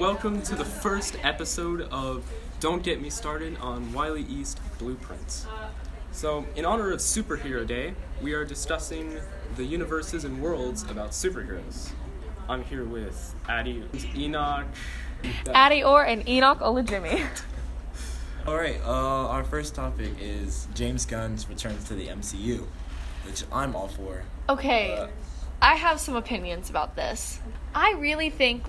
Welcome to the first episode of Don't Get Me Started on Wily East Blueprints. So, in honor of Superhero Day, we are discussing the universes and worlds about superheroes. I'm here with Addie, Enoch, Addie Orr and Enoch Olajimi. Alright, our first topic is James Gunn's return to the MCU, which I'm all for. Okay, I have some opinions about this. I really think,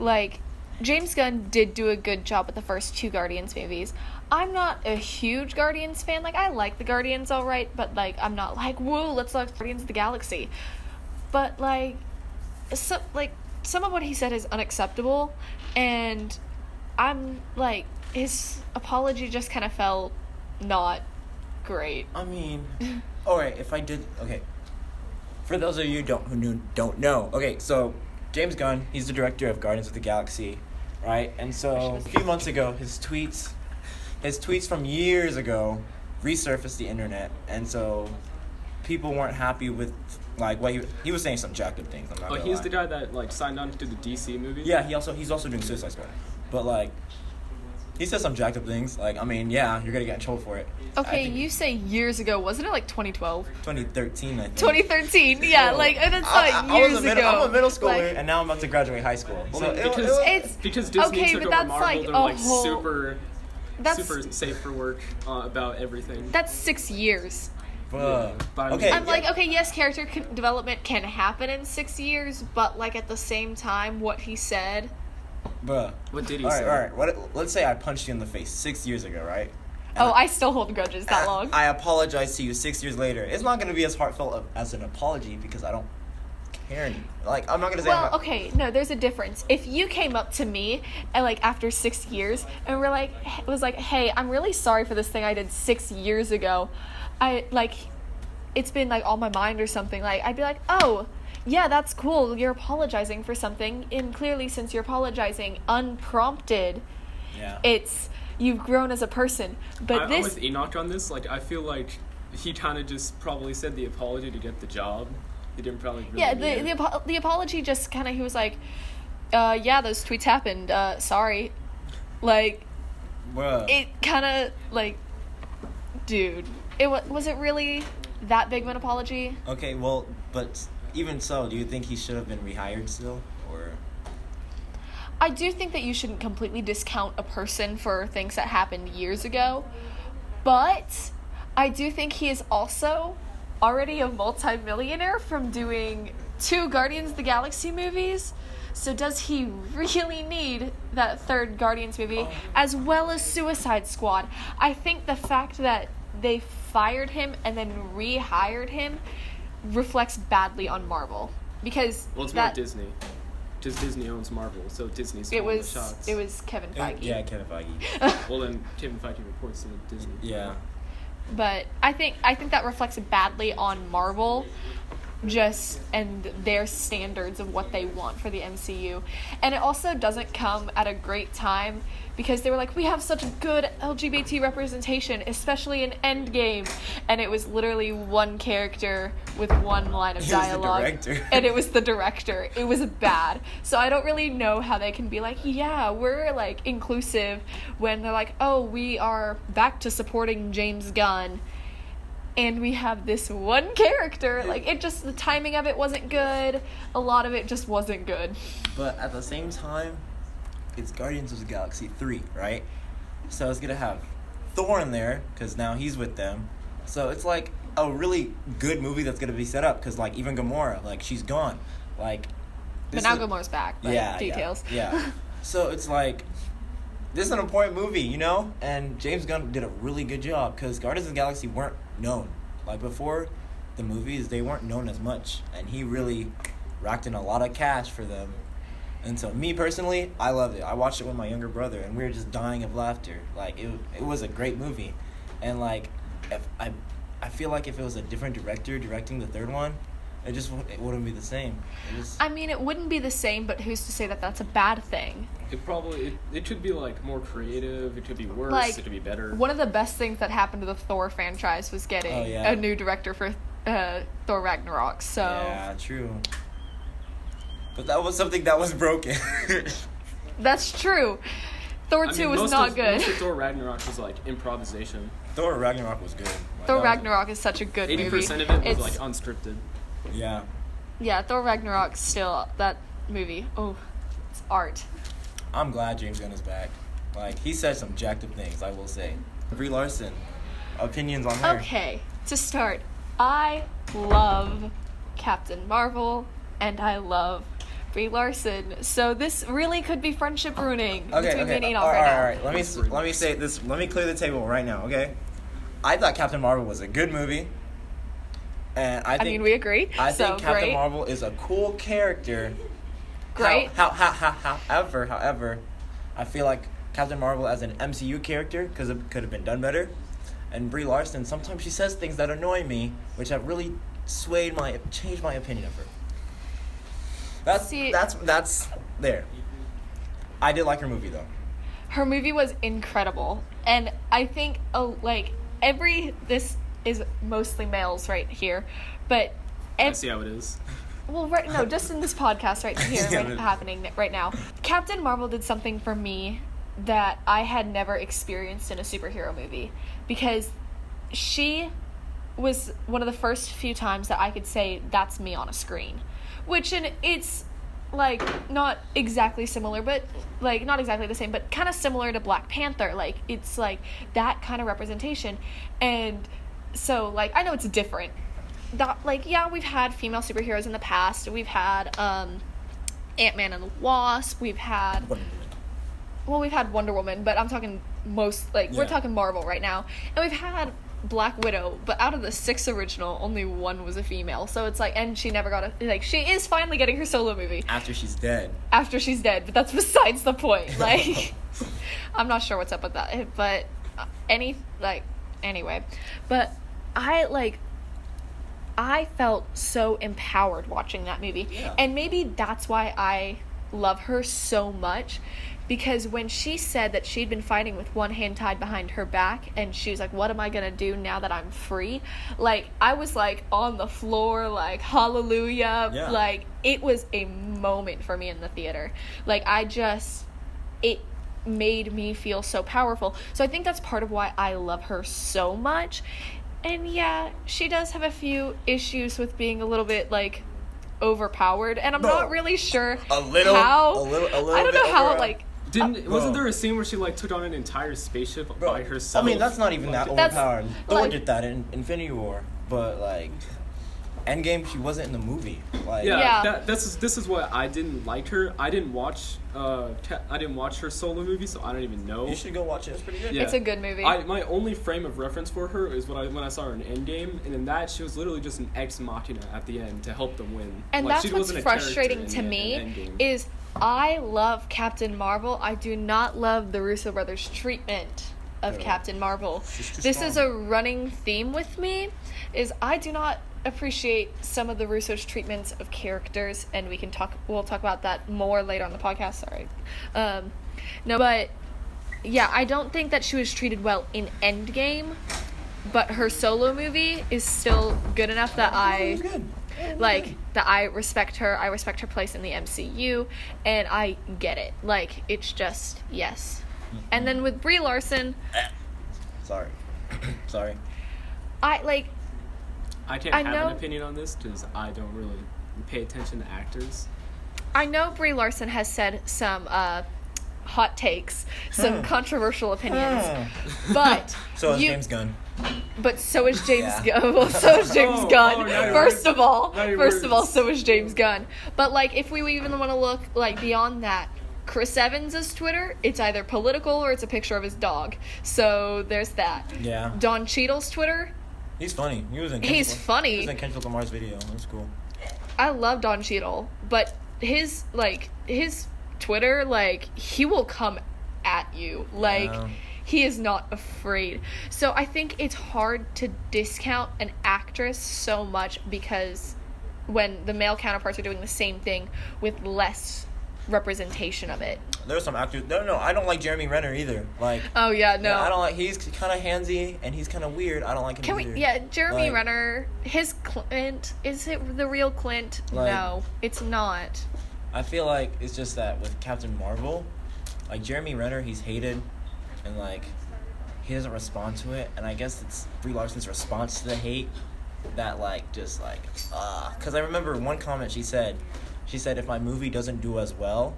James Gunn did do a good job with the first two Guardians movies. I'm not a huge Guardians fan. I like the Guardians alright, but, I'm not whoa, let's love Guardians of the Galaxy. But, some of what he said is unacceptable, and I'm, his apology just kind of felt not great. I mean, alright, okay. For those of you who don't know, okay, so James Gunn, he's the director of Guardians of the Galaxy, right? And so a few months ago, his tweets from years ago resurfaced the internet, and so people weren't happy with what he was saying some jacked up things. I'm not gonna he's lie. the guy that signed on to do the DC movie? Yeah, he's also doing Suicide Squad, but he said some jacked up things. You're gonna get in trouble for it. Okay, you say years ago. Wasn't it 2012? 2013, I think. 2013, yeah, that's not years ago. I'm a middle schooler, and now I'm about to graduate high school. So because Disney okay, took but over that's Marvel, they're a whole. super That's safe for work about everything. that's 6 years. Bruh. But Okay. I'm yes, character development can happen in 6 years, but at the same time, what he said. Bruh. What did he say? Alright. Let's say I punched you in the face 6 years ago, right? I still hold grudges that long. I apologize to you 6 years later. It's not gonna be as heartfelt as an apology because I don't care anymore. I'm not gonna say. Well, okay, no, there's a difference. If you came up to me and after 6 years and was hey, I'm really sorry for this thing I did 6 years ago. It's been on my mind or something. I'd be oh, yeah, that's cool. You're apologizing for something, and clearly, since you're apologizing unprompted, yeah, you've grown as a person. But I'm with Enoch on this. I feel like he kind of just probably said the apology to get the job. He didn't probably really mean it. The apology just kind of, he was yeah, those tweets happened. Sorry. Bruh. It kind of, dude, was it really that big of an apology? Okay, well, but even so, do you think he should have been rehired still, or? I do think that you shouldn't completely discount a person for things that happened years ago, but I do think he is also already a multi-millionaire from doing 2 Guardians of the Galaxy movies. So does he really need that third Guardians movie as well as Suicide Squad? I think the fact that they fired him and then rehired him reflects badly on Marvel, because it's more Disney. Just Disney owns Marvel, so Disney's calling the shots. It was Kevin Feige. Yeah, Kevin Feige. Well, then Kevin Feige reports to Disney. Yeah. But I think that reflects badly on Marvel, and their standards of what they want for the MCU. And it also doesn't come at a great time, because they were we have such good LGBT representation, especially in Endgame, and it was literally one character with one line of dialogue. It was the director. And it was the director. It was bad. So I don't really know how they can be yeah, we're inclusive, when they're oh, we are back to supporting James Gunn, and we have this one character. The timing of it wasn't good. A lot of it just wasn't good. But at the same time, it's Guardians of the Galaxy 3, right? So it's gonna have Thor in there, because now he's with them. So it's a really good movie that's gonna be set up, because even Gamora, she's gone. But now Gamora's back. Details. Yeah. So it's this is an important movie, And James Gunn did a really good job, because Guardians of the Galaxy weren't known. Before the movies, they weren't known as much, and he really racked in a lot of cash for them. And so, me personally, I loved it. I watched it with my younger brother, and we were just dying of laughter. It was a great movie. And, if I feel if it was a different director directing the third one, it wouldn't be the same. I mean, it wouldn't be the same, but who's to say that that's a bad thing? It should be more creative. It could be worse. It could be better. One of the best things that happened to the Thor franchise was getting a new director for Thor Ragnarok. So yeah, true. But that was something that was broken. That's true. Thor 2 was not good. Most of Thor Ragnarok was like improvisation. Thor Ragnarok was good. Like, Thor that was- Ragnarok is such a good 80% movie. of it was It's- like unscripted. Yeah. Yeah, Thor Ragnarok still, that movie, oh, it's art. I'm glad James Gunn is back. Like, he said some jacked up things, I will say. Brie Larson, opinions on her? Okay, to start, I love Captain Marvel and I love Brie Larson. So this really could be friendship ruining between me and Enoch right now. All right. Let me say this. Let me clear the table right now, okay? I thought Captain Marvel was a good movie. And I think we agree. I so, think Captain great. Marvel is a cool character. Great. However, I feel like Captain Marvel as an MCU character because it could have been done better. And Brie Larson, sometimes she says things that annoy me, which have really changed my opinion of her. That's there. I did like her movie though. Her movie was incredible. And I think, this is mostly males right here, but I see how it is. well, just in this podcast right here, Yeah, right, but- happening right now. Captain Marvel did something for me that I had never experienced in a superhero movie, because she was one of the first few times that I could say that's me on a screen, it's like not exactly similar, but like not exactly the same, but kind of similar to Black Panther. Like it's like that kind of representation, and so like I know it's different. That like we've had female superheroes in the past. We've had Ant-Man and the Wasp. We've had Wonder Woman, but I'm talking we're talking Marvel right now, and we've had Black Widow, but out of the 6 original, only 1 was a female. So it's like, and she never got she is finally getting her solo movie After she's dead. after she's dead, but that's besides the point. Like, I'm not sure what's up with that, but anyway, but I felt so empowered watching that movie. Yeah. And maybe that's why I love her so much, because when she said that she'd been fighting with one hand tied behind her back, and she was like, what am I gonna do now that I'm free? Like, I was like on the floor, like, hallelujah. Yeah. Like, it was a moment for me in the theater. Like, it made me feel so powerful. So I think that's part of why I love her so much. And yeah, she does have a few issues with being a little bit like overpowered, and I'm not really sure A little I don't bit know how over- Wasn't there a scene where she like took on an entire spaceship by herself? I mean, that's not even that That's, overpowered. Thor like- did that in Infinity War, but like Endgame, she wasn't in the movie. Like, Yeah. This is what I didn't like her. I didn't watch her solo movie, so I don't even know. you should go watch it. It's pretty good. Yeah. It's a good movie. My only frame of reference for her is when I saw her in Endgame, and in that she was literally just an ex machina at the end to help them win. And Like, that's she what's wasn't a character frustrating in to me Endgame. is I love Captain Marvel. I do not love the Russo brothers' treatment of No. Captain Marvel. She's too This is a strong. running theme with me, is I do not appreciate some of the Russo's treatments of characters, and we'll talk about that more later on the podcast. Sorry. No, but yeah, I don't think that she was treated well in Endgame, but her solo movie is still good enough that It was good. that I respect her. I respect her place in the MCU, and I get it. Like, it's just yes. And then with Brie Larson, Sorry. I I I have know- an opinion on this because I don't really pay attention to actors. I know Brie Larson has said some hot takes, some controversial opinions, but So is you- James Gunn. But so is James Yeah. Gunn. Well, so is James Oh, Gunn. oh, now you're First of all, Now you're so is James Gunn. But like, if we even want to look like beyond that, Chris Evans' Twitter, it's either political or it's a picture of his dog. So there's that. Yeah. Don Cheadle's Twitter, He's funny. He was in. He's funny. He was in Kendrick Lamar's video. That's cool. I love Don Cheadle, but his Twitter, like, he will come at you. Like, Yeah. he is not afraid. So I think it's hard to discount an actress so much, because when the male counterparts are doing the same thing with less representation of it. There's some actors. No, I don't like Jeremy Renner either. Like, Oh yeah, no. I don't like. He's kind of handsy and he's kind of weird. I don't like him Can either. we? Yeah, Jeremy Like, Renner. His Clint, is it the real Clint? Like- No, it's not. I feel like it's just that with Captain Marvel, like Jeremy Renner, he's hated, and like he doesn't respond to it, and I guess it's Brie Larson's response to the hate that like just like because I remember one comment she said if my movie doesn't do as well,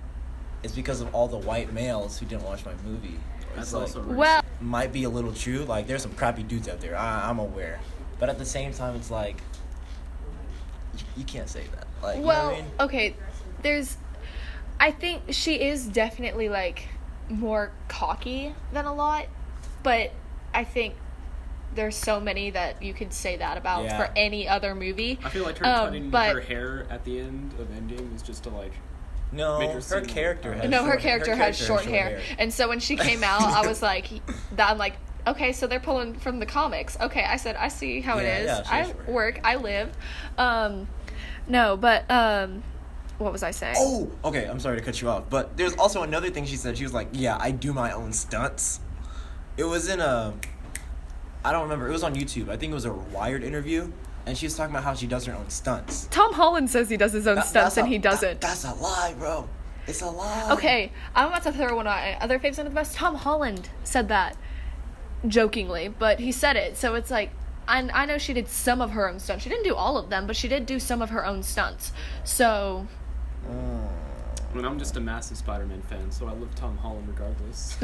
it's because of all the white males who didn't watch my movie. That's It's, like, also racist. Well, might be a little true. Like there's some crappy dudes out there. I'm aware, but at the same time, it's like you can't say that. Like you know well, what I mean? okay. I think she is definitely like more cocky than a lot, but I think there's so many that you could say that about Yeah. for any other movie. I feel like her cutting but her hair at the end of Endgame was just to like. No, Make her her seem- character has no, her short- character has short hair. And so when she came out, I was like, I'm like, okay, so they're pulling from the comics. Okay, I said, I see how it Yeah, is. yeah, she has I short hair. work, I live. No, but what was I saying? Oh, okay. I'm sorry to cut you off, but there's also another thing she said. She was like, "Yeah, I do my own stunts." It was in I don't remember. It was on YouTube. I think it was a Wired interview, and she was talking about how she does her own stunts. Tom Holland says he does his own stunts and he doesn't. That's a lie, bro. It's a lie. Okay, I'm about to throw one of my other faves under the bus. Tom Holland said that jokingly, but he said it, so it's like, I know she did some of her own stunts. She didn't do all of them, but she did do some of her own stunts. So, I mean, I'm just a massive Spider-Man fan, so I love Tom Holland regardless.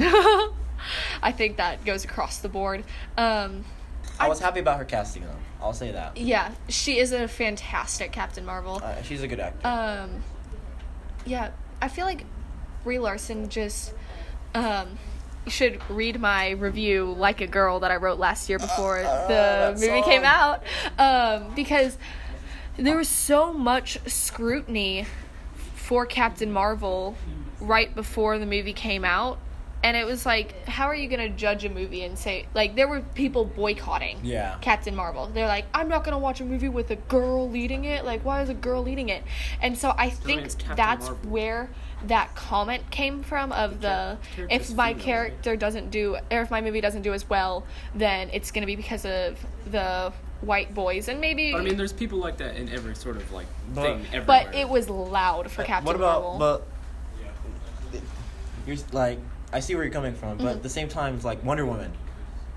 I think that goes across the board. I was happy about her casting, though. I'll say that. Yeah, she is a fantastic Captain Marvel. She's a good actor. Yeah, I feel like Brie Larson just, you should read my review, Like a Girl, that I wrote last year before the movie came out, because there was so much scrutiny for Captain Marvel right before the movie came out, and it was like, how are you going to judge a movie and say, like, there were people boycotting Yeah. Captain Marvel. They're like, I'm not going to watch a movie with a girl leading it. Like, why is a girl leading it? And so I think it's Captain that's Marvel. where that comment came from of character's if my female. character doesn't do, or if my movie doesn't do as well, then it's going to be because of the white boys. And maybe, But I mean, there's people like that in every sort of like But- thing everywhere. but it was loud for Captain What about, Marvel. but you're like, I see where you're coming from, but Mm-hmm. at the same time, it's like Wonder Woman.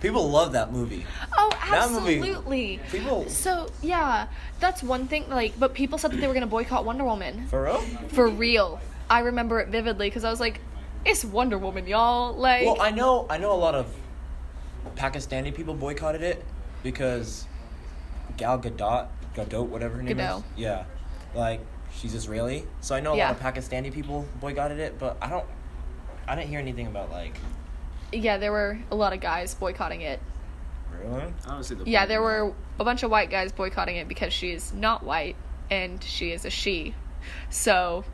People love that movie. Oh, That movie- absolutely. People, So, yeah, that's one thing, like, but people said that they were going to boycott Wonder Woman. for real? For real. I remember it vividly, because I was like, it's Wonder Woman, y'all. Like, Well, I know a lot of Pakistani people boycotted it because Gal Gadot, whatever her name Gadot. is. Yeah, like she's Israeli, so I know a Yeah. lot of Pakistani people boycotted it, but I didn't hear anything about like. yeah, there were a lot of guys boycotting it. Really? I don't see the Yeah, point there in were a bunch of white guys boycotting it because she is not white, and she is a she. So,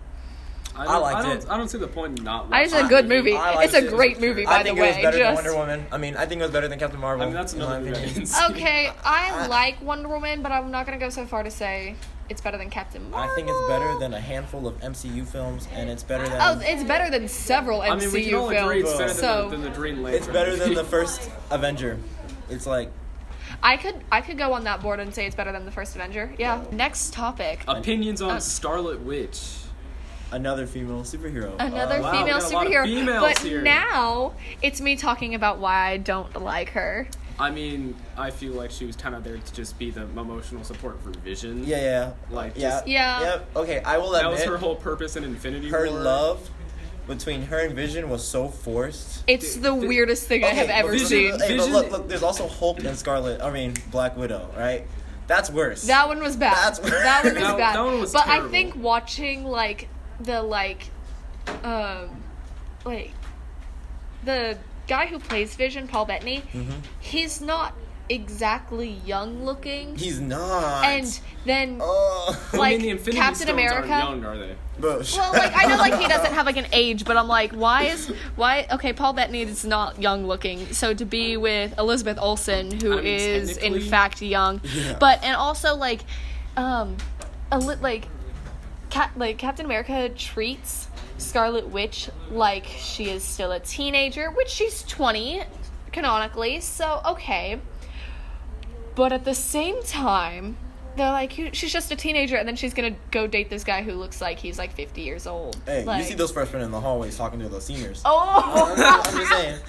that. I liked it. I don't see the point in not. it's a watching good the movie. I liked It's a it. great movie, by I think the way. it was better than Just Wonder Woman. I mean, I think it was better than Captain Marvel. I mean, that's in my another movie I opinion. didn't see. okay. I like Wonder Woman, but I'm not gonna go so far to say it's better than Captain Marvel. I think it's better than a handful of MCU films, and it's better than. Oh, it's better than several MCU I mean, we can all agree it's films. better So than the Green Lantern. It's better than movie. the first Avenger. It's like I could go on that board and say it's better than the first Avenger. Yeah. Next topic. Opinions on Scarlet Witch. another female superhero. Another wow, we female got a lot of superhero. females But here. now it's me talking about why I don't like her. I mean, I feel like she was kind of there to just be the emotional support for Vision. Yeah. Like, yeah. just- Yeah. Yep. Okay, I will That admit was her whole purpose in Infinity her War. love between her and Vision was so forced. It's the weirdest thing I have Okay, ever but seen. Hey, but Vision- look, there's also Hulk and Black Widow, right? That's worse. That one was bad. That's- That one was That- bad. that one was but terrible. I think watching like the guy who plays Vision, Paul Bettany, he's not exactly young looking. He's not. And then Oh. I like mean, the Infinity Captain Stones America. aren't young, are they? Bush. Well, like I know, like he doesn't have like an age, but I'm like, why? Okay, Paul Bettany is not young looking, so to be with Elizabeth Olsen, who I mean, is in technically- fact young, Yeah. but and also like, Captain America treats Scarlet Witch like she is still a teenager, which she's 20 canonically, so okay. But at the same time, they're like, she's just a teenager, and then she's gonna go date this guy who looks like he's like 50 years old. Hey, like, you see those freshmen in the hallways talking to the seniors. Oh! I'm just saying.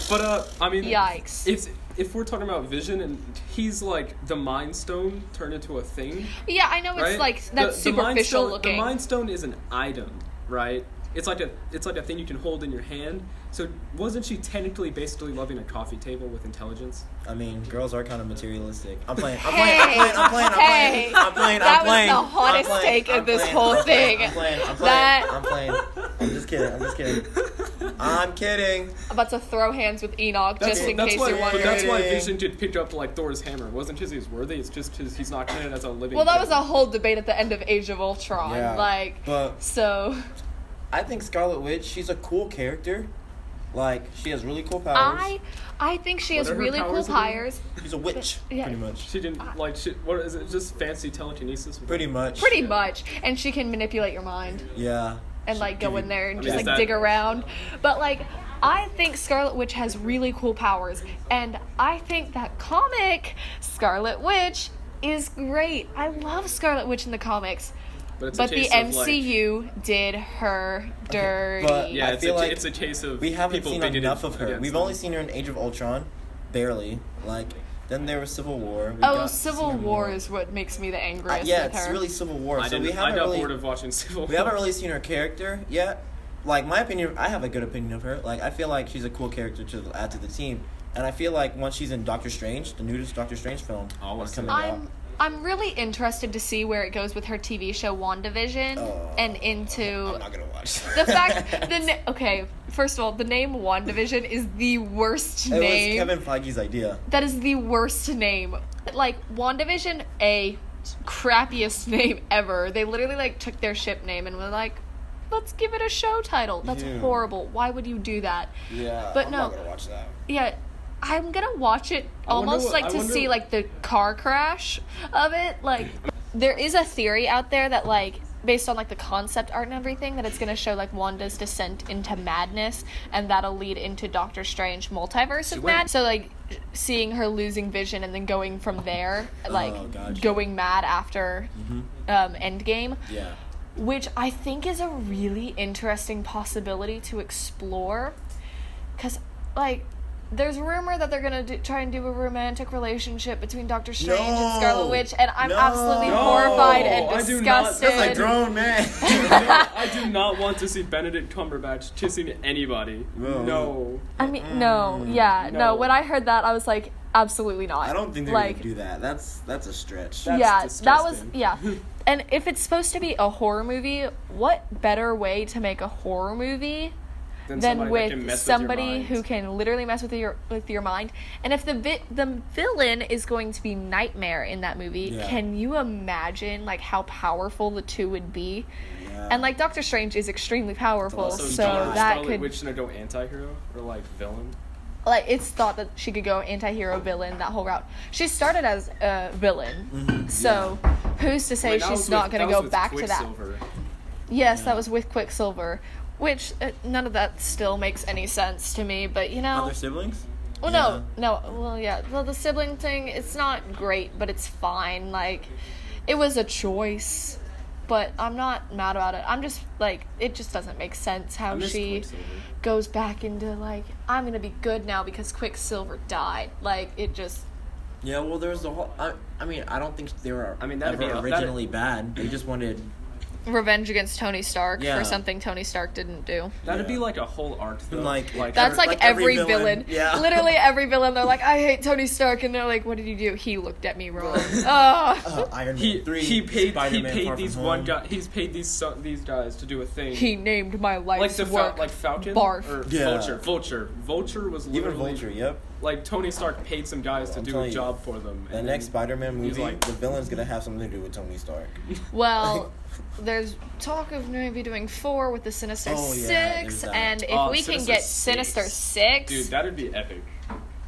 But I mean, Yikes. If we're talking about Vision and he's like the Mind Stone turned into a thing, Yeah, I know right? it's like that's The Mind superficial Stone- looking. The Mind Stone is an item, right? It's like a thing you can hold in your hand. So wasn't she technically basically loving a coffee table with intelligence? I mean, girls are kind of materialistic. I'm playing. Hey, that was the hottest take of this whole thing. I'm playing. That- I'm playing. I'm just kidding. I'm kidding. I'm about to throw hands with Enoch just in case why, you're wondering. That's why Vision did pick up like Thor's hammer. It wasn't because he's worthy. It's just because he's not canon as a living. Well, that was a villain. whole debate at the end of Age of Ultron. Yeah, Like, but so I think Scarlet Witch, she's a cool character. Like, she has really cool powers. I think she has What are her really cool powers again? powers. She's a witch, Yeah. pretty much. She didn't like. What is it? Just fancy telekinesis? Pretty much. Pretty much. And she can manipulate your mind Yeah. and like go in there and I just mean, like is that- dig around. But like I think Scarlet Witch has really cool powers, and I think that comic Scarlet Witch is great. I love Scarlet Witch in the comics. But But the case of, like- MCU did her dirty. but yeah, I it's feel like it's a case of We haven't people seen bigoted enough of her. against We've them. only seen her in Age of Ultron, barely. Like, then there was Civil War. We Oh, got to Civil see her War more. is what makes me the angriest Yeah, with it's her. really Civil War. I So we didn't. I haven't got really, bored of watching Civil War. we haven't really seen her character yet. Like, my opinion, I have a good opinion of her. Like, I feel like she's a cool character to add to the team. And I feel like once she's in Doctor Strange, the newest Doctor Strange film, Oh, what's coming that? out. I'm really interested to see where it goes with her TV show WandaVision and into I'm not gonna watch the fact okay, first of all, the name WandaVision is the worst It name. was Kevin Feige's idea. That is the worst name. Like WandaVision, crappiest name ever. They literally like took their ship name and were like, let's give it a show title. That's Ew. horrible. Why would you do that? Yeah, But I'm no. not gonna watch that. Yeah, I'm gonna watch it I wonder almost what- like I to wonder- see like the car crash of it. Like, there is a theory out there that like based on like the concept art and everything that it's gonna show like Wanda's descent into madness, and that'll lead into Doctor Strange multiverse of went- mad. So like seeing her losing vision and then going from there, like gotcha. going mad after Endgame. Yeah. Which I think is a really interesting possibility to explore. Because, like, there's rumor that they're going to try and do a romantic relationship between Doctor Strange and No. Scarlet Witch, and I'm No. absolutely No. horrified and I do not- disgusted. That's like grown man. I do not want to see Benedict Cumberbatch kissing anybody. No. No. I mean, no, yeah, no. No. When I heard that, I was like, absolutely not. I don't think they're like, gonna do that. That's a stretch. That's yeah, that was disgusting. yeah. And if it's supposed to be a horror movie, what better way to make a horror movie Then than somebody that with can mess somebody with your who can literally mess with your mind? And if the villain is going to be Nightmare in that movie, Yeah. can you imagine like how powerful the two would be? Yeah. And like Doctor Strange is extremely powerful, Also, so Scarlet that could Witch gonna go anti-hero or like villain. like it's thought that she could go anti-hero villain that whole route. She started as a villain, so who's to say Wait, that she's was not with- going to that was go with back to that? Quicksilver. Yes, that was with Quicksilver, which none of that still makes any sense to me. But you know, Other siblings? well, well, the sibling thing, it's not great, but it's fine. Like, it was a choice, but I'm not mad about it. I'm just like, it just doesn't make sense I how miss she Quicksilver. goes back into like, I'm gonna be good now because Quicksilver died. Like, it just. Yeah, well, there was the whole. I mean, I don't think they were I mean, that'd be ever a- originally bad. They just wanted. Revenge against Tony Stark Yeah. for something Tony Stark didn't do. That'd Yeah. be like a whole arc though. Like- That's like every villain. Yeah. Literally every villain. They're like, I hate Tony Stark, and they're like, what did you do? He looked at me wrong. Oh. Iron Man he 3. he paid Spider-Man Far these From one Home. guy. He's paid these guys to do a thing. He named my like life's the work. like Falcon Barf. or Yeah. Vulture was Even literally Vulture, yep. like Tony Stark paid some guys to I'm do a telling you, job for them. The and next then Spider-Man he's movie, like- the villain's gonna have something to do with Tony Stark. Well, there's talk of maybe doing 4 with the Sinister Oh, yeah, 6, there's that. and if Oh, we can Sinister get Six. Sinister 6, dude, that'd be epic.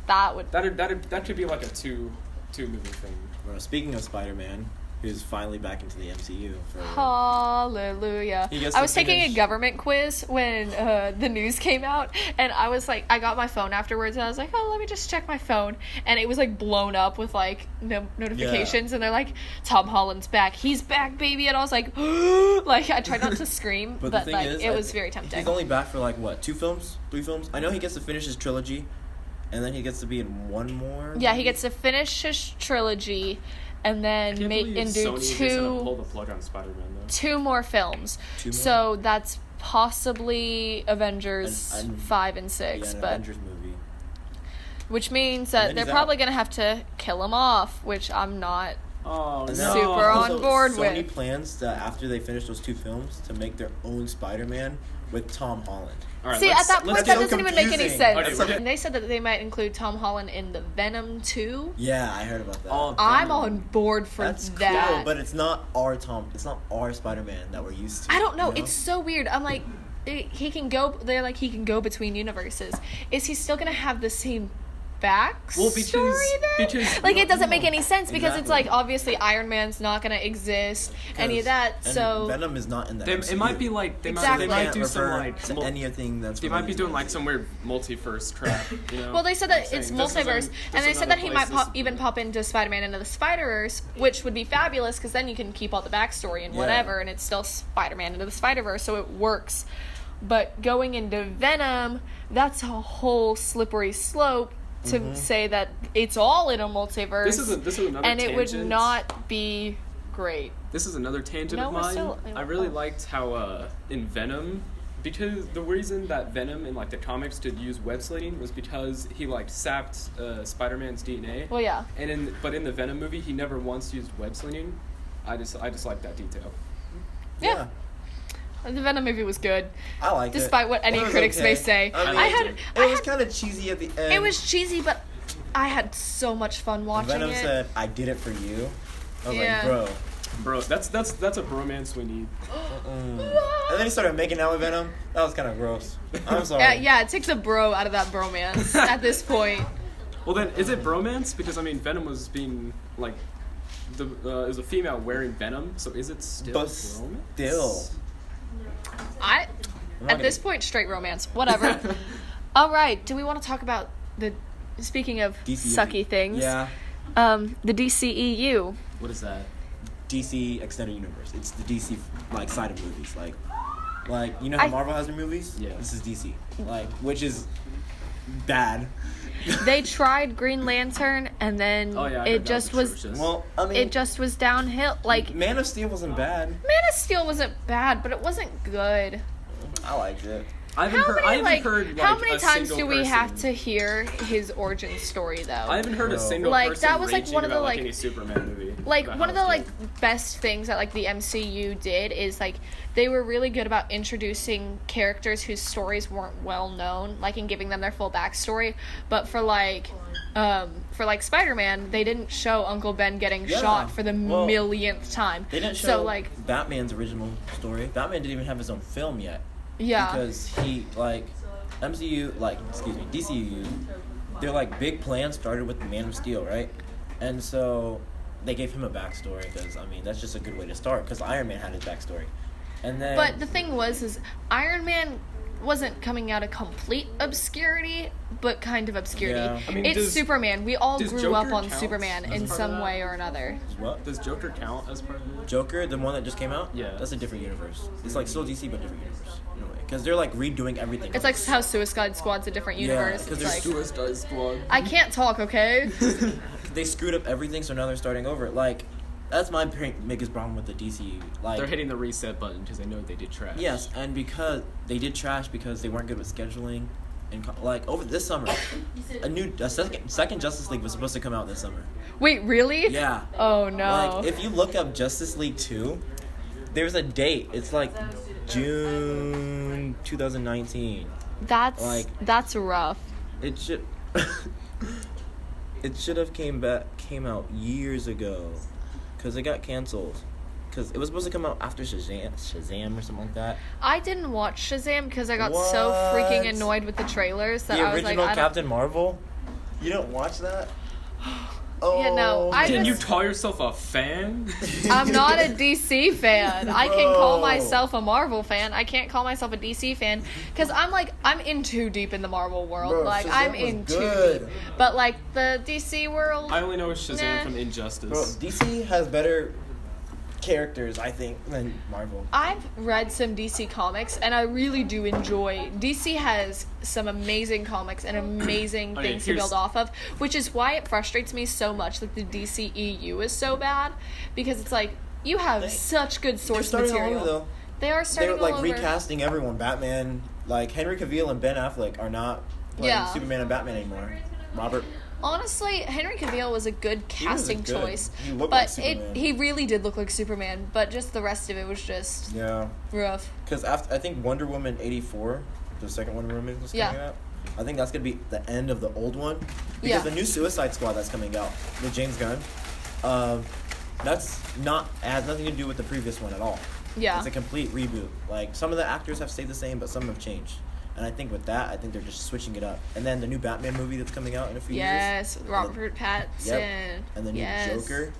that would. That could be like a two movie thing. Bro, speaking of Spider-Man, who's finally back into the MCU. Hallelujah. He gets I to was taking a finish- government quiz when the news came out, and I was like, I got my phone afterwards, and I was like, oh, let me just check my phone. And it was like blown up with like notifications, and they're like, Tom Holland's back. He's back, baby. And I was like, like, I tried not to scream, but the thing like, is, it was very tempting. He's only back for like what, 2 films, 3 films? I know he gets to finish his trilogy, and then he gets to be in one more. Yeah, he gets to finish his trilogy, and then Can't make believe and do Sony is gonna pull two the plug on Spider-Man though. 2 more films. 2 more? So that's possibly Avengers And- 5 and 6, Yeah, an but Avengers movie. which means And that then they're he's probably out. gonna have to kill him off, which I'm not. Oh And no. then Super on also, board Sony with. plans to, after they finish those 2 films, to make their own Spider-Man with Tom Holland. All right, See, at that point, let's that get- doesn't even make any confusing. sense. Okay, we're good. And they said that they might include Tom Holland in the Venom 2. Yeah, I heard about that. Oh, I'm Venom. on board for That's that. cool, but it's not our Tom. It's not our Spider-Man that we're used to. I don't know. you It's so weird. I'm like, he can go. They're like, he can go between universes. Is he still gonna have the same backstory Well, because like, you it doesn't know. make any sense because it's Exactly. like, obviously Iron Man's not gonna exist, any of that. And So Venom is not in that. It might be like they Exactly. might Can't do some refer like to anything that's. they might be related doing to like it. some weird multiverse crap. You know? well, they said that it's Saying this is multiverse, this and they is said that he another might place, even pop into Spider-Man into the Spider-Verse, which would be fabulous because then you can keep all the backstory and Yeah. whatever, and it's still Spider-Man into the Spider-Verse, so it works. But going into Venom, that's a whole slippery slope to say that it's all in a multiverse. This is another and it would tangent. not be great. This is another tangent No, of we're mine. still- I really oh. liked how in Venom, because the reason that Venom in like the comics did use web slinging was because he like sapped Spider-Man's DNA. Well, yeah. And in the Venom movie, he never once used web slinging. I just like that detail. Yeah. The Venom movie was good. I liked it. Despite what any It was critics may okay. say. I mean, I liked had, it. I It was had kind of cheesy at the end. it was cheesy, but I had so much fun watching Venom it. said, "I did it for you." I was Yeah. like, "Bro." Bro, that's a bromance we need. And then he started making out with Venom. That was kind of gross. I'm sorry. Yeah, it takes a bro out of that bromance at this point. Well then, is it bromance? Because I mean, Venom was being like, it was a female wearing Venom, so is it still But bromance? still. I, I'm not at this gonna- point, straight romance. Whatever. All right. Do we want to talk about the? Speaking of DC. sucky things, Yeah. the DCEU. What is that? DC Extended Universe. It's the DC like side of movies. Like you know how I- Marvel has their movies? Yeah. This is DC. Like which is bad. They tried Green Lantern, and then Oh yeah, I it heard that just was. atrocious. Well, I mean, It just was downhill. Like Man of Steel wasn't bad. Man of Steel wasn't bad, but it wasn't good. I liked it. I haven't heard. I haven't heard. Like, how many a times single do we person, have to hear his origin story though? I haven't heard a Bro. single Like, person that was, like, raging one of the, about, like- any Superman movie. Like about one of how the it's like good. best things that like the MCU did is like they were really good about introducing characters whose stories weren't well known, like and giving them their full backstory. But for like Spider-Man, they didn't show Uncle Ben getting Yeah. shot for the Well, millionth time. They didn't show So like Batman's original story. Batman didn't even have his own film yet. yeah. Because he like DCU, their like big plan started with the Man of Steel, right? And so they gave him a backstory because I mean that's just a good way to start because Iron Man had his backstory, and then But the thing is Iron Man wasn't coming out of complete obscurity, but kind of obscurity. Yeah. I mean, it's does- Superman. We all does grew Joker up on count Superman as in part of some that? way or another. what Does Joker count as part of it? Joker, the one that just came out, Yeah. that's a different universe. It's like still DC but different universe in a way because they're like redoing everything. It's like how Suicide Squad's a different Yeah, universe. 'cause It's there's like, Suicide Squad. I can't talk, okay? they screwed up everything, so now they're starting over. Like that's my biggest problem with the DC. Like They're hitting the reset button because they know they did trash. yes, and because they did trash because they weren't good with scheduling. And like over this summer, a second Justice League was supposed to come out this summer. Wait, really? Yeah. Oh no. Like if you look up Justice League 2, there's a date. It's like June 2019. That's rough. It should it should have came out years ago cuz it got canceled. Cuz it was supposed to come out after Shazam or something like that. I didn't watch Shazam because I got so freaking What? annoyed with the trailers that The I was like, original I don't. Captain Marvel? You don't watch that? Yeah, no, I Can you just- call yourself a fan? I'm not a DC fan. I can call Bro. myself a Marvel fan. I can't call myself a DC fan because I'm in too deep in the Marvel world. Bro, like Shazam I'm was in good. too deep. But like the DC world, I only know Shazam Nah. from Injustice. Bro, DC has better characters, I think, than Marvel. I've read some DC comics and I really do enjoy. DC has some amazing comics and amazing Okay, things to here's- build off of, which is why it frustrates me so much that the DCEU is so bad because it's like you have They- such good They're source starting all material. over, though. They are starting They're like all over. recasting everyone. Batman, like Henry Cavill and Ben Affleck are not playing Yeah. Superman and Batman anymore. Robert, Honestly, Henry Cavill was a good He was casting good. choice, He looked but like Superman. he really did look like Superman. But just the rest of it was just yeah, rough. because after I think Wonder Woman '84, the second Wonder Woman was coming Yeah. out. I think that's gonna be the end of the old one because Yeah. the new Suicide Squad that's coming out with James Gunn, that's not it has nothing to do with the previous one at all. Yeah. It's a complete reboot. Like some of the actors have stayed the same, but some have changed. And I think with that, I think they're just switching it up. And then the new Batman movie that's coming out in a few years. Yes, Robert Pattinson. Yep. And the new Yes. Joker.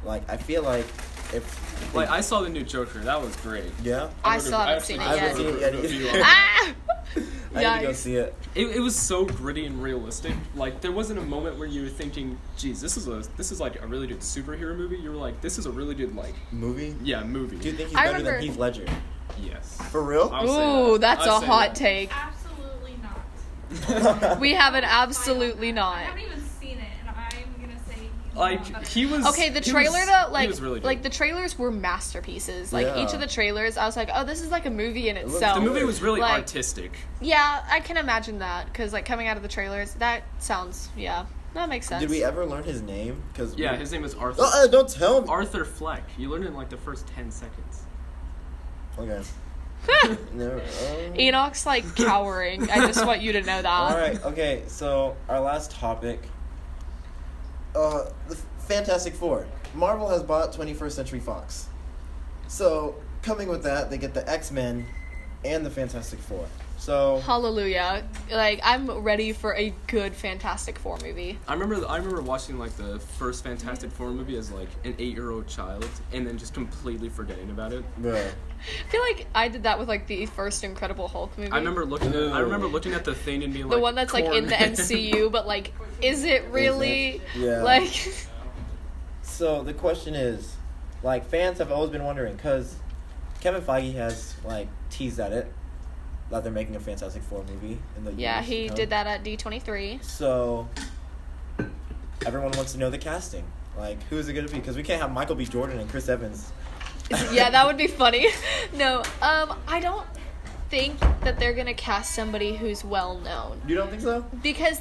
Like I feel like if Like, I saw the new Joker. That was great. yeah, I would've- still haven't actually seen it I yet. haven't seen it yet wrote a review either. on it. Ah! I need to go Yikes. see it. It was so gritty and realistic. Like there wasn't a moment where you were thinking, "Geez, this is like a really good superhero movie." You were like, "This is a really good Movie? Oh, movie." Do you think he's I better remember- than Heath Ledger? Yes. For real? I'll say Ooh, that. that's I'll a say hot that. take. Absolutely not. We have an absolutely I not. haven't even seen it, and I'm gonna say he's Like not. he was. Okay, the he trailer was- though, he like was really good. like the trailers were masterpieces. Like Yeah. each of the trailers, I was like, oh, this is like a movie in looks itself. the movie was really Like, artistic. Yeah, I can imagine that because like coming out of the trailers, that sounds that makes sense. Did we ever learn his name? Cause Yeah, his name was Arthur. don't tell me. Arthur Fleck. You learned it in like the first 10 seconds. Okay. No. Enoch's like cowering. I just want you to know that. All right. Okay. So our last topic. The Fantastic Four. Marvel has bought 21st Century Fox. So coming with that, they get the X-Men and the Fantastic Four. So Hallelujah! Like I'm ready for a good Fantastic Four movie. I remember watching like the first Fantastic Four movie as like an 8-year-old child, and then just completely forgetting about it. bro, I feel like I did that with like the first Incredible Hulk movie. I remember looking at the thing and being like, the one that's like in the corn. MCU, but like, is it really? Yeah. Like, So the question is, like, fans have always been wondering because Kevin Feige has like teased at it that they're making a Fantastic Four movie in the yeah, years to he come. did that at D23. So everyone wants to know the casting. Like, who is it going to be? Because we can't have Michael B. Jordan and Chris Evans. Yeah, that would be funny. No, I don't think that they're gonna cast somebody who's well known You don't think so? because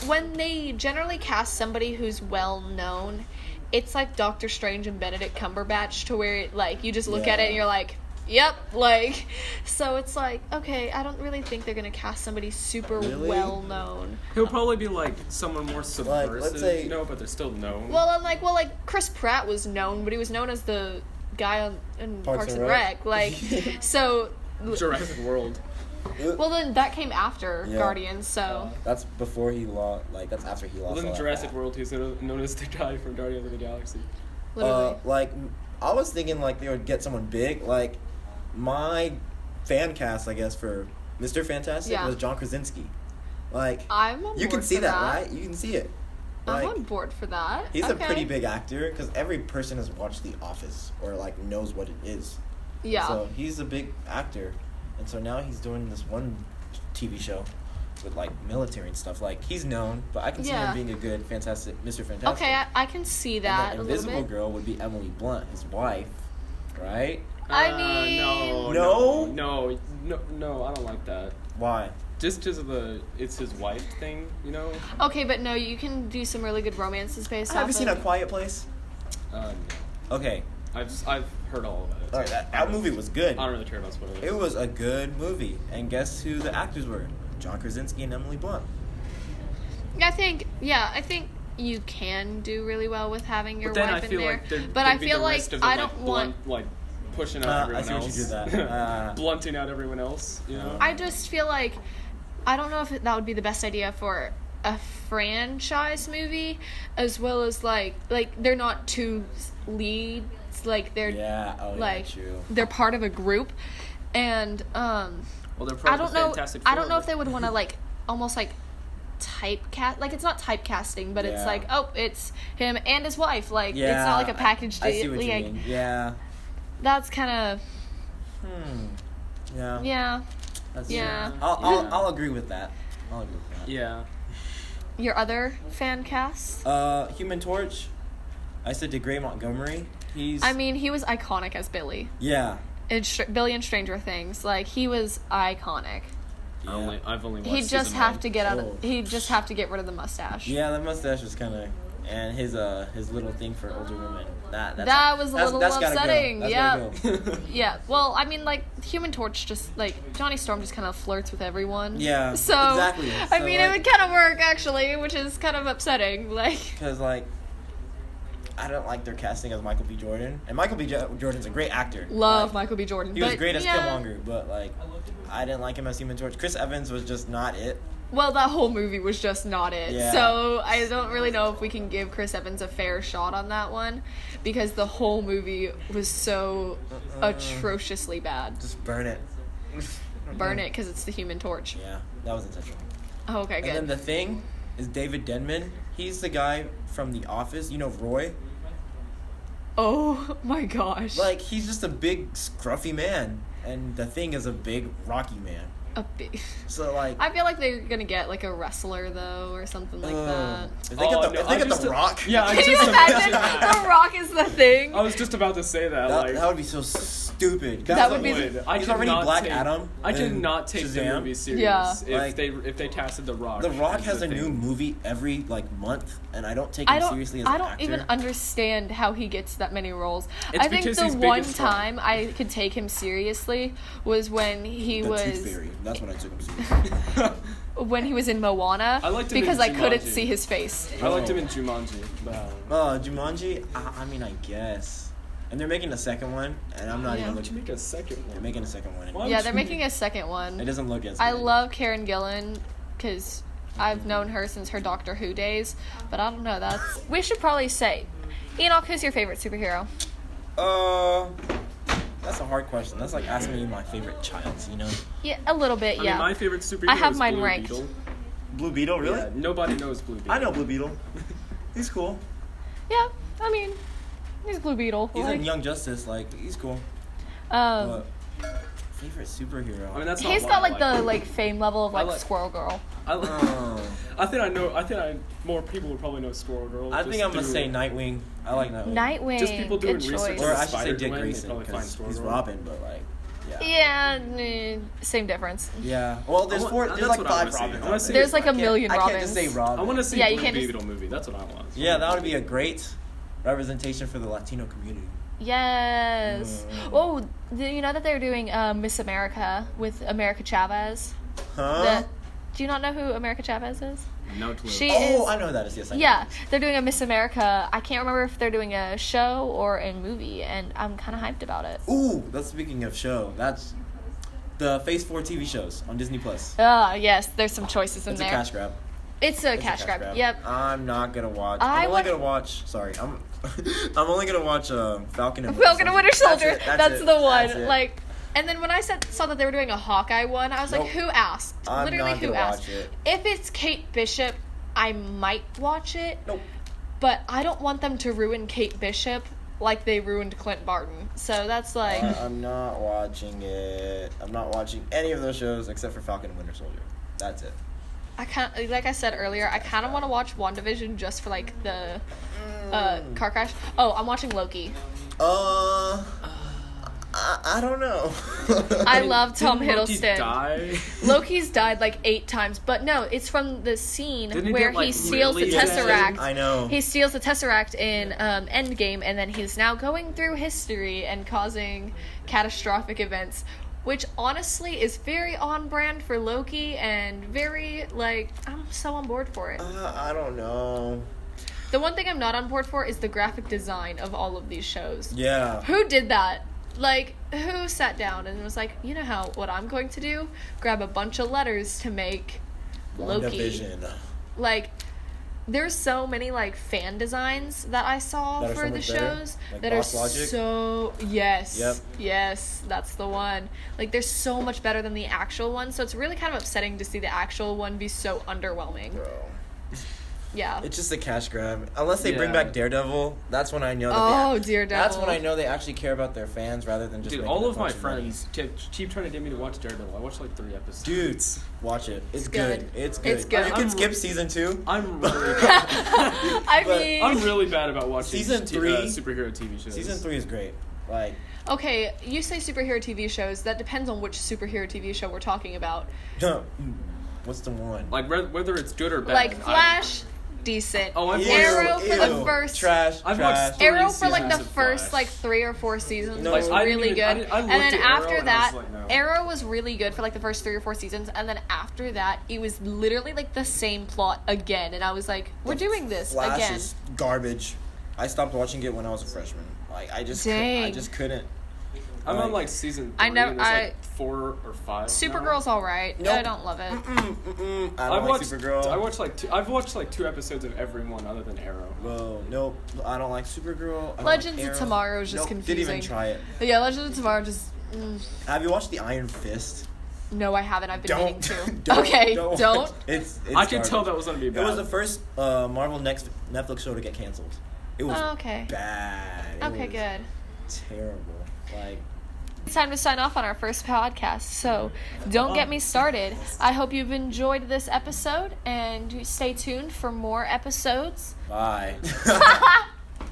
when they generally cast somebody who's well known, it's like Doctor Strange and Benedict Cumberbatch to where like you just look at it and Yeah. you're like, yep, like, so it's like, okay, I don't really think they're gonna cast somebody super Really? well known. He'll probably be like someone more subversive, say- you know, but they're still known. Well, like Chris Pratt was known, but he was known as the guy in Parks and Rec. Like, so, Jurassic World. well, then that came after Yeah. Guardians, so. That's before he lost. Like, that's after he lost. Well, in all that Jurassic fat. World, he's known as the guy from Guardians of the Galaxy. Literally. Like, I was thinking like they would get someone big. Like, my fan cast, I guess, for Mr. Fantastic Yeah. was John Krasinski. Like, I'm on you can board see for that, right? You can see it. I'm Like, on board for that. he's a Okay. pretty big actor because every person has watched The Office or like knows what it is. Yeah. So he's a big actor, and so now he's doing this one TV show with like military and stuff. Like he's known, but I can see Yeah. him being a good Fantastic Mr. Fantastic. Okay, I can see that And a the little Invisible bit. Girl would be Emily Blunt, his wife, right? I mean- no, I don't like that. Why? Just because of it's his wife thing, you know. Okay, but no, you can do some really good romances based off Have you seen A of... Quiet Place? No. Okay, I've heard all about it. all right, that movie was good. I don't really care about spoilers. It was a good movie, and guess who the actors were? John Krasinski and Emily Blunt. I think you can do really well with having your But then wife I in feel there. like there'd But I be feel the like risk of it, I don't want... like pushing out I everyone see what you else. did that. Blunting out everyone else, you know. I just feel like I don't know if that would be the best idea for a franchise movie, as well as like they're not two leads, like they're like true. they're part of a group, and Well, they're I part of don't the know. Fantastic I don't know Four. if they would want to like almost like typecast. Like it's not typecasting, but it's Yeah. like it's him and his wife. Like it's Yeah, not like a package I deal. see what you like, mean. Yeah. That's kind Yeah. of yeah. That's Yeah. true. I'll agree with that. I'll agree with that. Yeah. Your other fan cast? Human Torch. I said to Gray Montgomery. He's. I mean, he was iconic as Billy Yeah. in Billy and Stranger Things. Like he was iconic. Yeah. I've only watched He'd just season have one. to get out. Oh. He'd just have to get rid of the mustache. Yeah, the mustache was kind of, and his little thing for older women. That was a little that's gotta go. upsetting. That's Yeah. gotta go. Yeah. Well, I mean, like Human Torch, just like Johnny Storm, just kind of flirts with everyone. Yeah, So exactly. I So, mean, like- it would kind of work actually, which is kind of upsetting. Like. Because like, I don't like their casting as Michael B. Jordan, and Michael B. Jordan's a great actor. Love Like, Michael B. Jordan. He was but, great as yeah. Killmonger, but like, I didn't like him as Human Torch. Chris Evans was just not it. Well, that whole movie was just not it. Yeah. So I don't really know if we can give Chris Evans a fair shot on that one, because the whole movie was so atrociously bad. Just burn it. Burn it, because it's the Human Torch. Yeah, that was intentional. Oh, okay, And then good. the thing is David Denman. He's the guy from The Office. You know Roy. Oh my gosh. Like he's just a big scruffy man, and the thing is a big rocky man. a big. So like, I feel like they're gonna get like a wrestler though, or something like that. if they get the, if they get the Rock, Yeah, I Can you just imagine? imagined that. The Rock is the thing. I was just about to say that. that, like, that would be so stupid. That would be would. I He's could already not Black take, Adam. I could in not take the Shazam. movie serious Yeah. if they casted The Rock. The Rock as has the a thing. new movie every like month, and I don't take him I don't. seriously as I an don't actor. even understand how he gets that many roles. It's I think because the he's big and one strong. time I could take him seriously was when he The was Tooth Fairy. That's when I took him seriously. when he was in Moana. I liked him in because I couldn't Jumanji. see his face. I liked him in Jumanji. But, Jumanji. I mean, I guess. And they're making a second one, and I'm not Yeah. even why would you looking. make a second They're one? making a second one. Why? Yeah, they're making a second one. It doesn't look as. I good. love Karen Gillan because I've known her since her Doctor Who days. But I don't know. We should probably say, Enoch, who's your favorite superhero? That's a hard question. That's like asking me my favorite child. You know. Yeah, a little bit. I Yeah. mean, my favorite superhero I have is mine Blue ranked. Beetle. Blue Beetle, really? Yeah, nobody knows Blue Beetle. I know Blue Beetle. He's cool. Yeah. I mean, he's Blue Beetle. He's Like, in Young Justice. Like he's cool. um, But favorite superhero. I mean, that's not he's one got I like the like fame level of I like like- Squirrel Girl. Oh. I think more people would probably know Squirrel Girl. I just think I'm gonna through- say Nightwing. I like Nightwing. Nightwing. Just people doing good research choice. Or I should say Spider-Gwen, Dick they Grayson probably find because Squirrel he's Girl. Robin, but like, yeah. Yeah, same difference. Yeah. Well, there's I four. want- There's that's like what I 5 wanna see. Robins. I out wanna see there. There's like a I can't- million I can't Robins. just say Robin. I want to see Yeah, a you Blue can't just- Beetle movie. That's what I want. Yeah, that would be a great representation for the Latino community. Yes. Oh, do you know that they're doing Miss America with America Chavez? Huh? Do you not know who America Chavez is? No clue. She Oh, is. I know who that is. Yes, I know Yeah, who that is. they're doing a Miss America. I can't remember if they're doing a show or a movie, and I'm kind of hyped about it. Ooh, that's speaking of show. That's the Phase 4 TV shows on Disney Plus. Ah, yes, there's some choices in It's a there. cash grab. It's a It's a cash grab. Yep. I'm not gonna watch. I I'm only want- gonna watch. Sorry, I'm. I'm only gonna watch Falcon and Falcon and Winter Soldier. That's it. the one. That's it. Like, and then when I saw that they were doing a Hawkeye one, I was Nope. like, who asked? I'm Literally, not who gonna asked? watch it. If it's Kate Bishop, I might watch it. Nope. But I don't want them to ruin Kate Bishop like they ruined Clint Barton. So that's like, I'm not watching it. I'm not watching any of those shows except for Falcon and Winter Soldier. That's it. I kind of, like I said earlier, I kind of want to watch WandaVision just for like the car crash. Oh, I'm watching Loki. I don't know. I love Tom Didn't Loki Hiddleston. die? Loki's died like 8 times, but no, it's from the scene Didn't he where get, like, he steals really the dead? Tesseract. I know. He steals the Tesseract in Endgame, and then he's now going through history and causing catastrophic events, which honestly is very on brand for Loki and very, like, I'm so on board for it. I don't know. The one thing I'm not on board for is the graphic design of all of these shows. Yeah. Who did that? Like, who sat down and was like, you know what I'm going to do? Grab a bunch of letters to make Loki. WandaVision. Like, there's so many, like, fan designs that I saw That are for so the much better? shows Like that Boss are Logic? so... Yes. Yep. Yes, that's the one. Like, they're so much better than the actual one, so it's really kind of upsetting to see the actual one be so underwhelming. Bro. Yeah. It's just a cash grab. Unless they bring Yeah. back Daredevil, that's when I know that Oh, they Daredevil. That's when I know they actually care about their fans rather than just Dude, making all a of my bunch money. friends keep trying to get me to watch Daredevil. I watched like 3 episodes. Dudes, watch it. It's good. good. It's good. It's good. You can I'm- skip season 2. I'm really I But mean... I'm really bad about watching Season 3 superhero TV shows. Season 3 is great. Like, Okay, you say superhero TV shows. That depends on which superhero TV show we're talking about. what's the one? Like whether it's good or bad. Like Flash, decent. Oh, I've Arrow watched- for the first... trash. I've trash. watched 3 Arrow for like the seasons of first Flash. like 3 or 4 seasons No, was I didn't really even- good, I and looked then at Arrow after and I that, was like, no. Arrow was really good for like the first 3 or 4 seasons, and then after that, it was literally like the same plot again, and I was like, we're doing this Flash again. is garbage. I stopped watching it when I was a freshman. Like, I just Dang. couldn't. I'm on Like- like season 3. I know- And there's I- like 4 or 5. Supergirl's alright. Nope. I don't love it. I don't I've like watched Supergirl. I've watched like 2 episodes of every one other than Arrow. Whoa, nope. I don't like Supergirl. I don't Legends like of Arrow. Tomorrow is just Nope, confusing. Didn't even try it. But yeah, Legends of Tomorrow just... Have you watched the Iron Fist? No, I haven't. I've been meaning Don't. to. Okay, don't. don't. It's I could garbage. tell that was gonna be It bad. was the first Marvel next Netflix show to get canceled. It was Oh, okay. bad. It Okay, was good. Terrible. Like, It's time to sign off on our first podcast. So, don't get me started. I hope you've enjoyed this episode and stay tuned for more episodes. bye.